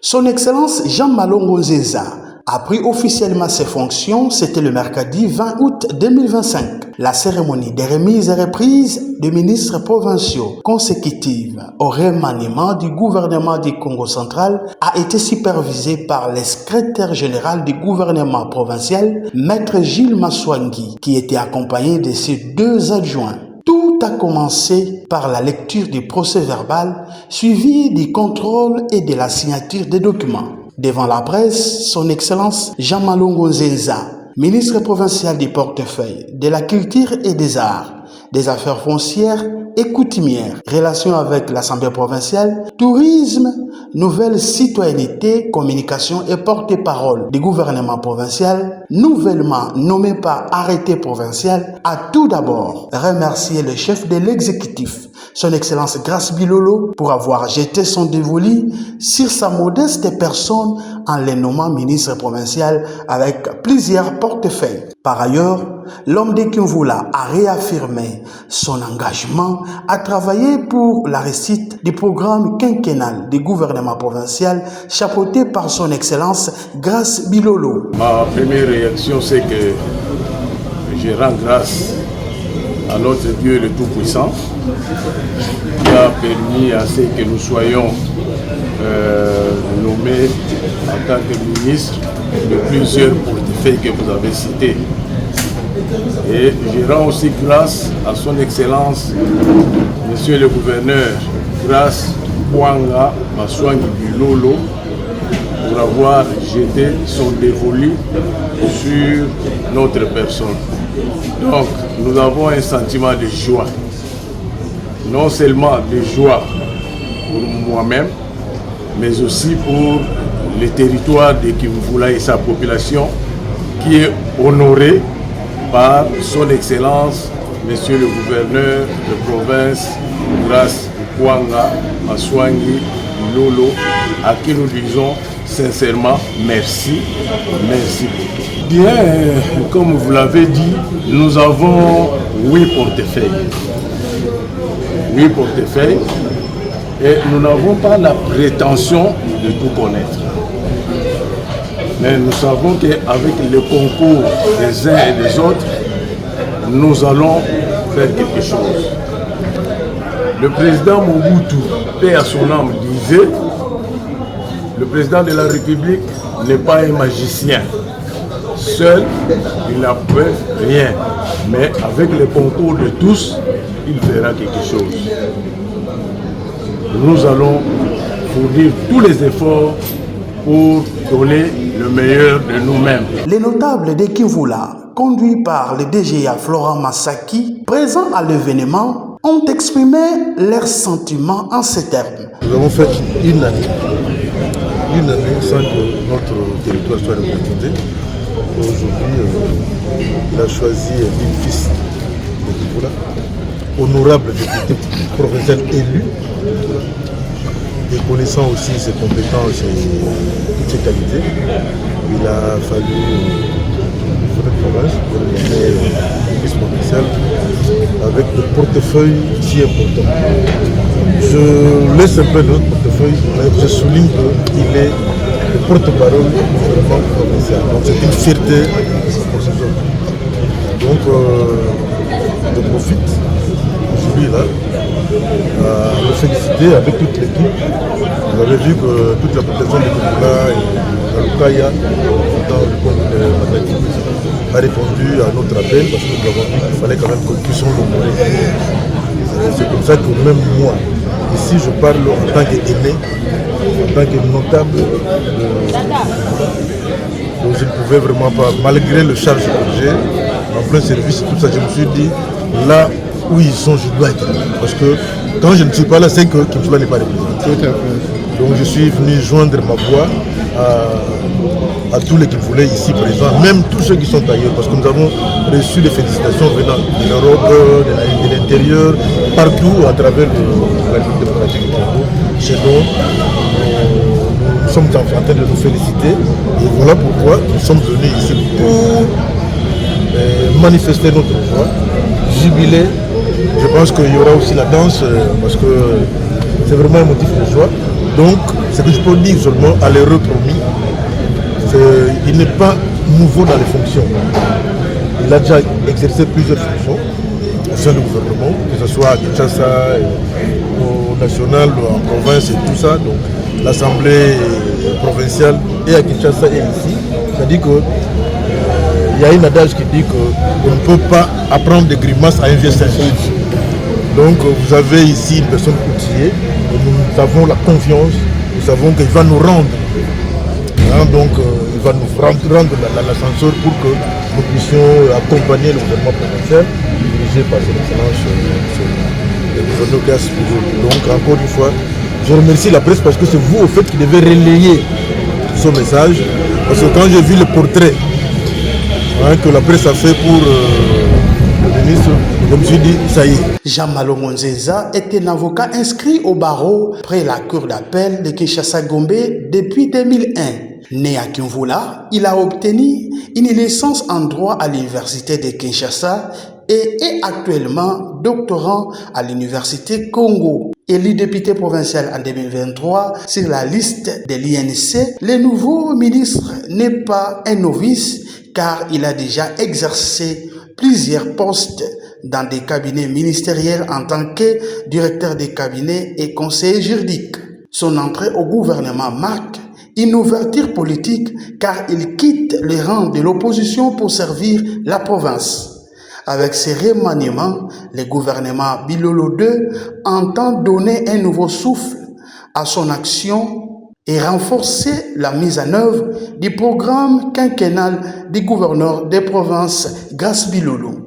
Son Excellence Jean Malongo Nzenza a pris officiellement ses fonctions, c'était le mercredi 20 août 2025. La cérémonie des remises et reprises des ministres provinciaux consécutives au remaniement du gouvernement du Congo central a été supervisée par le secrétaire général du gouvernement provincial, Maître Gilles Maswangi, qui était accompagné de ses deux adjoints. Tout a commencé par la lecture du procès-verbal, suivi du contrôle et de la signature des documents. Devant la presse, son Excellence Jean Malongo Nzenza, ministre provincial du portefeuille de la culture et des arts, des affaires foncières et coutumières, relations avec l'Assemblée provinciale, tourisme, nouvelle citoyenneté, communication et porte-parole du gouvernement provincial, nouvellement nommé par arrêté provincial, a tout d'abord remercié le chef de l'exécutif, son Excellence Grace Bilolo, pour avoir jeté son dévolu sur sa modeste personne en le nommant ministre provincial avec plusieurs portefeuilles. Par ailleurs, l'homme de Kimvula a réaffirmé son engagement à travailler pour la réussite du programme quinquennal du gouvernement provincial chapeauté par son Excellence Grace Bilolo. Ma première réaction, c'est que je rends grâce à notre Dieu le Tout-Puissant qui a permis à ce que nous soyons nommés en tant que ministre de plusieurs portefeuilles que vous avez cités. Et je rends aussi grâce à son Excellence, Monsieur le Gouverneur, Grace Kwanga Maswangi Bilolo, pour avoir jeté son dévolu sur notre personne. Donc, nous avons un sentiment de joie. Non seulement de joie pour moi-même, mais aussi pour le territoire de Kimvula et sa population qui est honorée par son Excellence, Monsieur le Gouverneur de province, Grace Kwanga Maswangi Bilolo, à qui nous disons sincèrement merci, merci pour tout. Bien, comme vous l'avez dit, nous avons 8 portefeuilles. 8 portefeuilles et nous n'avons pas la prétention de tout connaître. Mais nous savons qu'avec le concours des uns et des autres, nous allons faire quelque chose. Le président Mobutu, paix à son âme, disait: le président de la République n'est pas un magicien. Seul, il n'a fait rien. Mais avec le concours de tous, il fera quelque chose. Nous allons fournir tous les efforts pour donner le meilleur de nous-mêmes. Les notables de Kimvula, conduits par le DGA Florent Massaki, présents à l'événement, ont exprimé leurs sentiments en ces termes. Nous avons fait une année sans que notre territoire soit représenté. Aujourd'hui, il a choisi un fils de Kimvula, honorable député provincial élu, et connaissant aussi ses compétences et toutes ses qualités. Il a fallu notre province pour le ministre provincial avec le portefeuille si important. Je laisse un peu notre portefeuille, mais je souligne qu'il est le porte-parole du gouvernement provincial. Donc c'est une fierté pour ces hommes. Donc je profite aujourd'hui là à me féliciter avec toute l'équipe. Vous avez vu que toute la population de Kimvula et Alukaya, dans le coin de Matadi, a répondu à notre appel parce que nous avons dit qu'il fallait quand même que nous puissions l'honorer. C'est comme ça que même moi, ici je parle en tant qu'aîné, en tant que notable, donc je ne pouvais vraiment pas, malgré le charge que j'ai, en plein service, tout ça, je me suis dit, là où ils sont, je dois être là. Parce que quand je ne suis pas là, c'est que Kimvula n'est pas représenté. Donc je suis venu joindre ma voix à tous les Kimvulais ici présents, même tous ceux qui sont ailleurs, parce que nous avons reçu des félicitations venant de l'Europe, de l'intérieur, partout à travers la République démocratique du Congo. Chez nous, nous sommes en train de nous féliciter et voilà pourquoi nous sommes venus ici pour manifester notre voix, jubiler. Je pense qu'il y aura aussi la danse parce que c'est vraiment un motif de joie. Donc Ce que je peux dire seulement à l'heureux promis, il n'est pas nouveau dans les fonctions. Il a déjà exercé plusieurs fonctions au sein du gouvernement, que ce soit à Kinshasa, au national, en province et tout ça. Donc l'Assemblée provinciale et à Kinshasa et ici. C'est-à-dire que il y a une adage qui dit qu'on ne peut pas apprendre des grimaces à un vieux singe. Donc vous avez ici une personne outillée, nous avons la confiance, nous savons qu'il va nous rendre. Donc il va nous rendre l'ascenseur pour que nous puissions accompagner le gouvernement provincial dirigé par son excellence le gouverneur Gas. Donc encore une fois, je remercie la presse parce que c'est vous au fait qui devez relayer ce message. Parce que quand j'ai vu le portrait que la presse a fait pour le ministre, je me suis dit, ça y est. Jean Malongo Nzeza est un avocat inscrit au barreau près la cour d'appel de Kinshasa-Gombe depuis 2001. Né à Kimvula, il a obtenu une licence en droit à l'université de Kinshasa et est actuellement doctorant à l'université Congo. Élu député provincial en 2023 sur la liste de l'INC, le nouveau ministre n'est pas un novice car il a déjà exercé plusieurs postes dans des cabinets ministériels en tant que directeur des cabinets et conseiller juridique. Son entrée au gouvernement marque une ouverture politique car il quitte les rangs de l'opposition pour servir la province. Avec ces remaniements, le gouvernement Bilolo II entend donner un nouveau souffle à son action et renforcer la mise en œuvre du programme quinquennal du gouverneur des provinces Gas Bilolo.